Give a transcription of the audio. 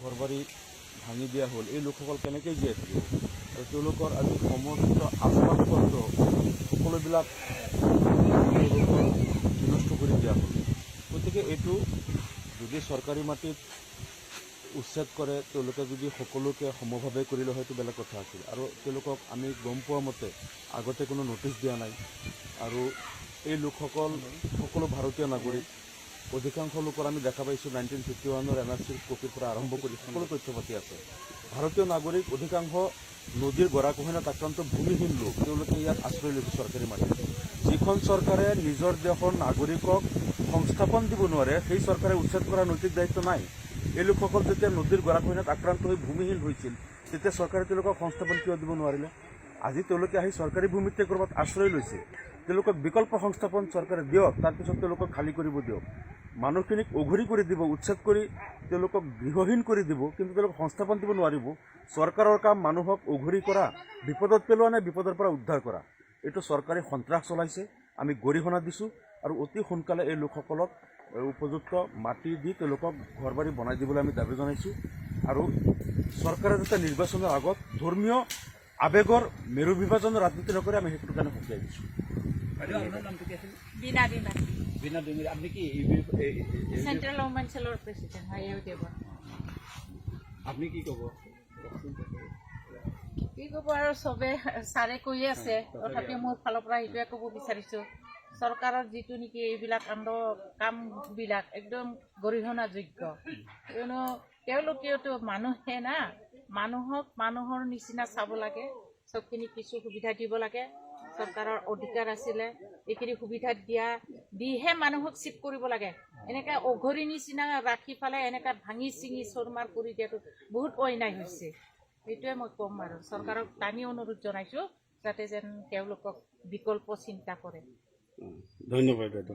ঘৰবাৰী ভাঙি দিয়া হ'ল, এই লোকসকল কেনেকৈ জীয়াই থাকিব? আৰু তেওঁলোকৰ আজি সমস্ত আচবাব পত্ৰ সকলোবিলাক তেওঁলোকৰ বিনষ্ট কৰি দিয়া হ'ল। গতিকে এইটো যদি চৰকাৰী মাটিত উচ্ছেদ কৰে, তেওঁলোকে যদি সকলোকে সমভাৱে কৰিলে হয়তো বেলেগ কথা আছিল। আৰু তেওঁলোকক আমি গম পোৱা মতে আগতে কোনো নটিচ দিয়া নাই। আৰু এই লোকসকল সকলো ভাৰতীয় নাগৰিক। অধিকাংশ লোকৰ আমি দেখা পাইছোঁ 1951 NRCৰ কপিৰ পৰা আৰম্ভ কৰি সকলো তথ্য পাতি আছে। ভাৰতীয় নাগৰিক অধিকাংশ নদীৰ গৰাখহনীয়াত আক্ৰান্ত ভূমিহীন লোক, তেওঁলোকে ইয়াত আশ্ৰয় লৈছে চৰকাৰী মাটিত। যিখন চৰকাৰে নিজৰ দেশৰ নাগৰিকক সংস্থাপন দিব নোৱাৰে, সেই চৰকাৰে উচ্ছেদ কৰাৰ নৈতিক দায়িত্ব নাই। এই লোকসকল যেতিয়া নদীৰ গৰাখহনীয়াত আক্ৰান্ত হৈ ভূমিহীন হৈছিল, তেতিয়া চৰকাৰে তেওঁলোকক সংস্থাপন কিয় দিব নোৱাৰিলে? আজি তেওঁলোকে আহি চৰকাৰী ভূমিতে ক'ৰবাত আশ্ৰয় লৈছে, তেওঁলোকক বিকল্প সংস্থাপন চৰকাৰে দিয়ক, তাৰপিছত তেওঁলোকক খালী কৰিব দিয়ক। মানুহখিনিক অঘৰী কৰি দিব, উচ্ছেদ কৰি তেওঁলোকক গৃহহীন কৰি দিব, কিন্তু তেওঁলোকক সংস্থাপন দিব নোৱাৰিব। চৰকাৰৰ কাম মানুহক অঘৰী কৰা, বিপদত পেলোৱা নে বিপদৰ পৰা উদ্ধাৰ কৰা। এইটো চৰকাৰে সন্ত্ৰাস চলাইছে। আমি গৰিহণা দিছোঁ আৰু অতি সোনকালে এই লোকসকলক উপযুক্ত মাটি দি তেওঁলোকক ঘৰবাৰী বনাই দিবলৈ আমি দাবী জনাইছোঁ। আৰু চৰকাৰে যাতে নিৰ্বাচনৰ আগত ধৰ্মীয় আৱেগৰ মেৰু বিভাজনৰ ৰাজনীতি নকৰে, আমি সেইটো কাৰণে সকীয়াই দিছোঁ। আপনি কি সেন্ট্ৰাল ওমেন সেলৰ প্ৰেচিডেণ্ট হয়। আপনি কি ক'ব? কি ক'ব আৰু চবে ছাৰে কৈ আছে, তথাপিও মোৰ ফালৰ পৰা সেইটোৱে ক'ব বিচাৰিছোঁ, চৰকাৰৰ যিটো নেকি এইবিলাক কামবিলাক একদম গৰিহণাযোগ্য। কিয়নো তেওঁলোকেওতো মানুহে না, মানুহক মানুহৰ নিচিনা চাব লাগে, চবখিনি কিছু সুবিধা দিব লাগে। চৰকাৰৰ অধিকাৰ আছিলে, এইখিনি সুবিধা দিহে মানুহক চিট কৰিব লাগে। এনেকৈ অঘৰী নিচিনা ৰাখি পেলাই এনেকৈ ভাঙি চিঙি চোৰমাৰ কৰি দিয়াটো বহুত অন্যায় হৈছে। সেইটোৱে মই ক'ম আৰু চৰকাৰক টানি অনুৰোধ জনাইছোঁ যাতে যেন তেওঁলোকক বিকল্প চিন্তা কৰে। ধন্যবাদ দাদা।